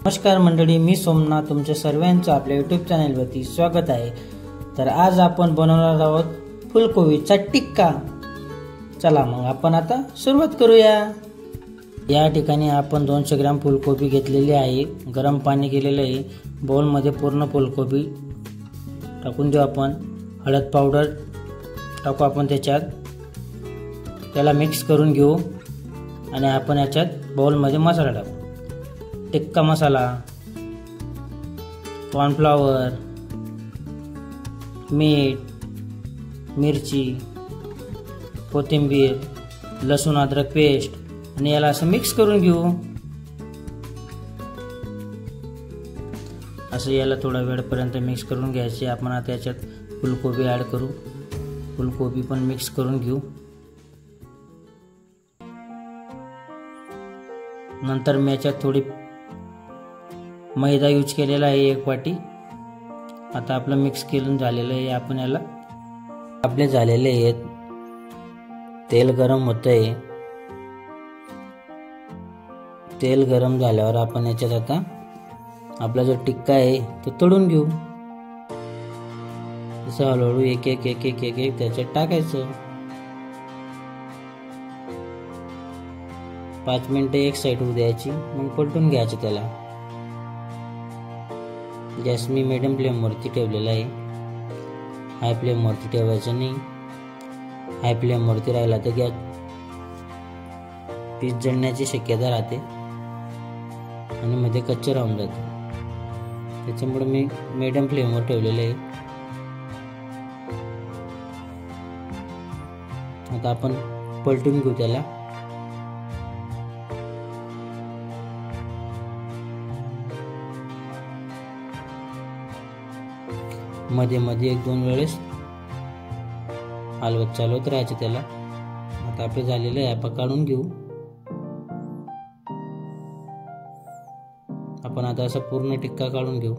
नमस्कार मंडळी, मी सोमनाथ तुमच्या सर्वांचं आपल्या यूट्यूब चॅनलवरती स्वागत आहे। तर आज आपण बनवणार आहोत फुलकोबीचा टिक्का। चला मग आपण आता सुरुवात करूया। या ठिकाणी आपण 200 ग्रॅम फुलकोबी घेतलेली आहे। गरम पाणी केलेले आहे। बाउल मध्ये पूर्ण फुलकोबी टाकून देऊ आपण। हळद पावडर टाकू आपण त्याच्यात, त्याला मिक्स करून घेऊ आणि आपण याच्यात बाउल मध्ये मसाला टाकू। टिक्का मसाला, कॉर्नफ्लॉवर, मीठ, मिरची, कोथिंबीर, लसूण अद्रक पेस्ट आणि याला असं मिक्स करून घेऊ। असं याला थोडा वेळपर्यंत मिक्स करून घ्यायचे। आपण आता याच्यात फुलकोबी ऍड करू। फुलकोबी पण मिक्स करून घेऊ। नंतर मी याच्यात थोडी मैदा यूज केलेला आहे, 1 वाटी। आता आपलं मिक्स केलं झालेलं आहे। आपण याला आपले झालेले आहेत। तेल गरम होतंय। तेल गरम झाल्यावर आपण याच्यात आता आपला जो टिक्का आहे तो तळून घेऊ। जसं हळूहळू एक एक एक एक एक एक त्याच्यात टाकायचं। 5 मिनिटं एक साइड होऊ द्यायची, मग पलटून घ्यायचं त्याला। गॅस मी मीडियम फ्लेम वरती ठेवलेला आहे। हाय फ्लेम वरती ठेवायचं नाही। हाय फ्लेम वरती राहिला तर गॅस पीस जळण्याची शक्यता राहते आणि मध्ये कच्चे राहून जाते। त्याच्यामुळे मी मीडियम फ्लेम वर ठेवलेले आहे। आता आपण पलटून घेऊ त्याला। मध्ये मध्ये 1-2 वेळेस हलवत चालवत राहायचं त्याला। आता आपले झालेलं आहे, आपण काढून घेऊ। आपण आता असा पूर्ण टिक्का काढून घेऊ।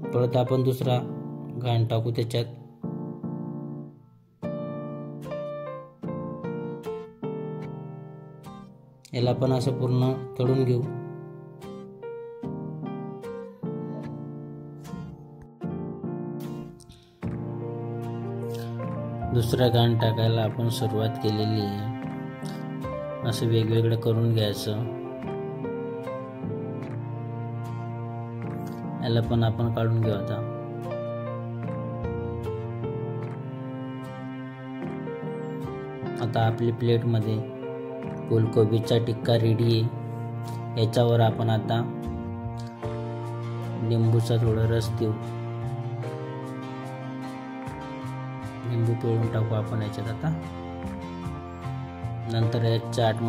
परत आपण दुसरा घाण टाकू त्याच्यात। याला पण असं पूर्ण तळून घेऊ। दुसरा घाण टाकायला आपण सुरुवात केलेली आहे। असं वेगवेगळं करून घ्यायचं। याला पण आपण काढून घेऊ। आता आपली प्लेट मध्ये फुलकोबीचा टिक्का रेडी आहे। याच्यावर आपण आता लिंबूचा थोडा रस देऊ। लिंबू पिळून टाकू आपण याच्यात आता। नंतर यात चाट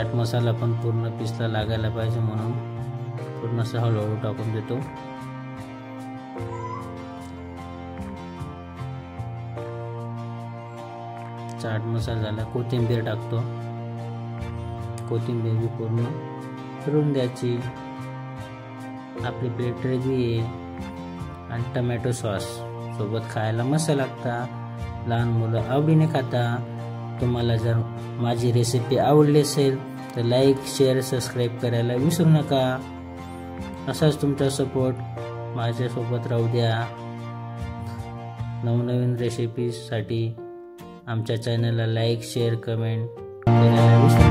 मसाला पण पूर्ण पीसला लागायला पाहिजे, म्हणून पूर्ण असं हळूहळू टाकून देतो। चाट मसाला झाला। कोथिंबीर टाकतो। कोथिंबीर भी पूर्ण फिरून द्यायची। आपली प्लेट रेडी आहे आणि टोमॅटो सॉस सोबत खायला मस्त लागता। लहान मुलं आवडीने खाता। तुम्हाला जर माझी रेसिपी आवडली असेल तर लाईक, शेअर, सबस्क्राईब करायला विसरू नका। असाच तुमचा सपोर्ट माझ्यासोबत राहू द्या। नवनवीन रेसिपीसाठी आमच्या चॅनलला लाईक, शेअर, कमेंट करायला विसरू नका।